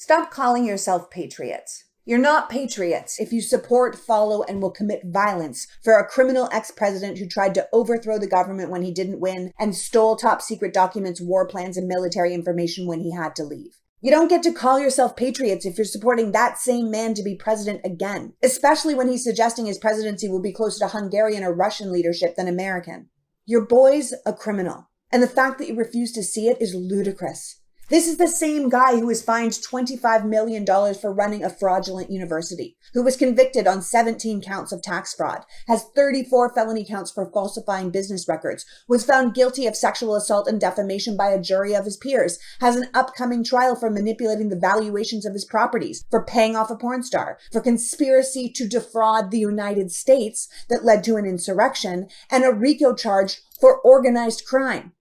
Stop calling yourself patriots. You're not patriots if you support, follow, and will commit violence for a criminal ex-president who tried to overthrow the government when he didn't win and stole top secret documents, war plans, and military information when he had to leave. You don't get to call yourself patriots if you're supporting that same man to be president again, especially when he's suggesting his presidency will be closer to Hungarian or Russian leadership than American. Your boy's a criminal, and the fact that you refuse to see it is ludicrous. This is the same guy who was fined $25 million for running a fraudulent university, who was convicted on 17 counts of tax fraud, has 34 felony counts for falsifying business records, was found guilty of sexual assault and defamation by a jury of his peers, has an upcoming trial for manipulating the valuations of his properties, for paying off a porn star, for conspiracy to defraud the United States that led to an insurrection, and a Rico charge for organized crime.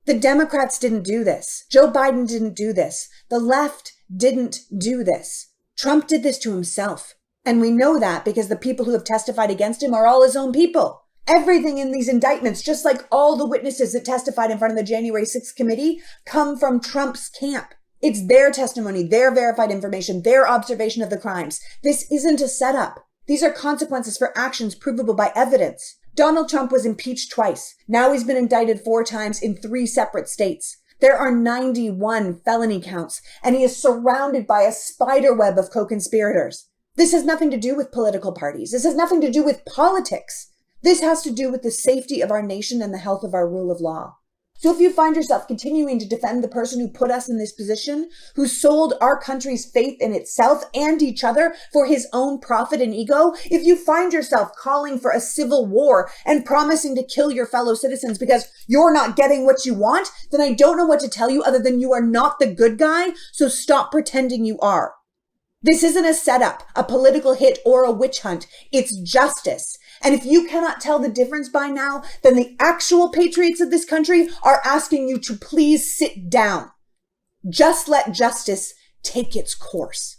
The Democrats didn't do this. Joe Biden didn't do this. The left didn't do this. Trump did this to himself. And we know that because the people who have testified against him are all his own people. Everything in these indictments, just like all the witnesses that testified in front of the January 6th committee, come from Trump's camp. It's their testimony, their verified information, their observation of the crimes. This isn't a setup. These are consequences for actions provable by evidence. Donald Trump was impeached twice. Now he's been indicted 4 times in 3 separate states. There are 91 felony counts, and he is surrounded by a spider web of co-conspirators. This has nothing to do with political parties. This has nothing to do with politics. This has to do with the safety of our nation and the health of our rule of law. So if you find yourself continuing to defend the person who put us in this position, who sold our country's faith in itself and each other for his own profit and ego, if you find yourself calling for a civil war and promising to kill your fellow citizens because you're not getting what you want, then I don't know what to tell you other than you are not the good guy, so stop pretending you are. This isn't a setup, a political hit, or a witch hunt. It's justice. And if you cannot tell the difference by now, then the actual patriots of this country are asking you to please sit down. Just let justice take its course.